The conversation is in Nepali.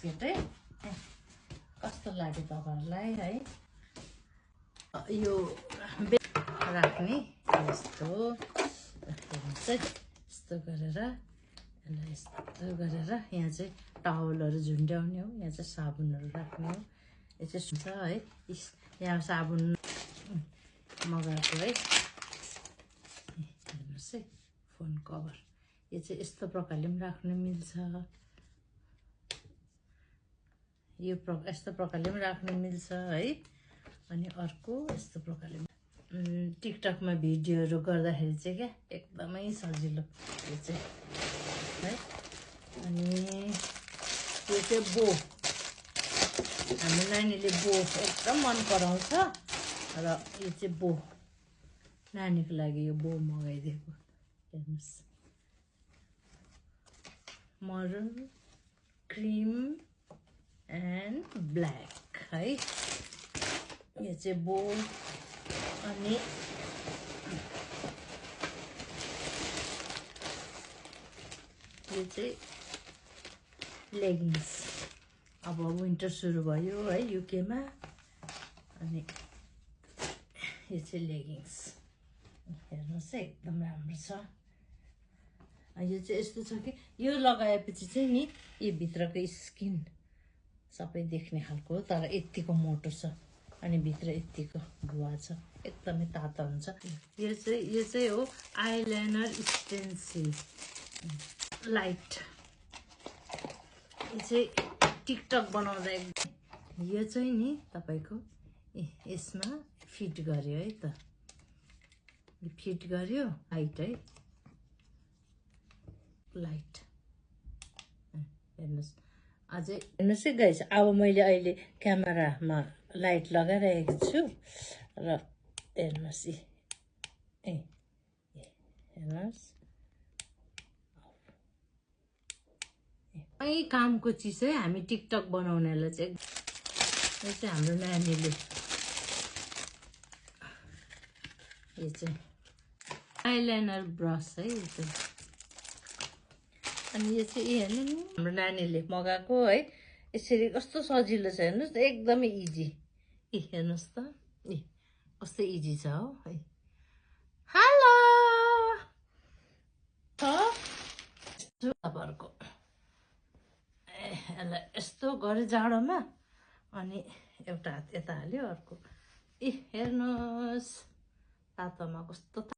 बास्केट है कस्तो लाग्यो तपाईहरुलाई है यो राख्ने यस्तो हेर्नुस् है यस्तो गरेर यसलाई यस्तो गरेर यहाँ चाहिँ टावलहरु झुन्ड्याउने हो यहाँ चाहिँ साबुनहरु राख्ने हो यो चाहिँ हुन्छ है यहाँ साबुन मगाएको है हेर्नुस् है फोन कभर यो चाहिँ यस्तो प्रकारले पनि राख्न मिल्छ यो यस्तो प्रकारले पनि राख्न मिल्छ है अनि अर्को यस्तो प्रकारले टिकटकमा भिडियोहरु गर्दाखेरि चाहिँ क्या एकदमै सजिलो यो चाहिँ है अनि यो चाहिँ बो हाम्रो नानीले बो एकदम मन पराउँछ र यो चाहिँ बो नानीको लागि यो बो मगाइदिएको हेर्नुस् मरुन क्रीम एन्ड ब्ल्याक है यो चाहिँ बो अनि यो चाहिँ लेगिङ्स अब विन्टर सुरु भयो है युकेमा अनि यो चाहिँ लेगिङ्स हेर्नुस् है एकदम राम्रो छ यो चाहिँ यस्तो छ कि यो लगाएपछि चाहिँ नि यो भित्रको स्किन सबै देख्ने खालको तर यतिको मोटो छ अनि भित्र यतिको भुवा छ एकदमै तातो हुन्छ यो चाहिँ हो आइलाइनर स्टेन्सिल लाइट यो चाहिँ टिकटक बनाउँदा यो चाहिँ नि तपाईको यसमा फिट गर्यो है त फिट गर्यो लाइट है लाइट हेर्नुस् अझै हेर्नुस् है गाइस अब मैले अहिले क्यामेरामा लाइट लगाइरहेको छु र हेर्नुस् हेर्नुस् कामको चिज है हामी टिकटक बनाउनेलाई चाहिँ यो चाहिँ हाम्रो नानीले यो चाहिँ आइलाइनर ब्रस है यो चाहिँ अनि यो चाहिँ हेर्नु नि हाम्रो नानीले मगाएको है यसरी कस्तो सजिलो छ हेर्नुस् एकदमै इजी हेर्नुस् त कस्तो इजी छ हो है हेलो तपाईँहरुको यसलाई यस्तो गरे जाडोमा अनि एउटा हात यता हाल्यो अर्को हेर्नुस् तातोमा कस्तो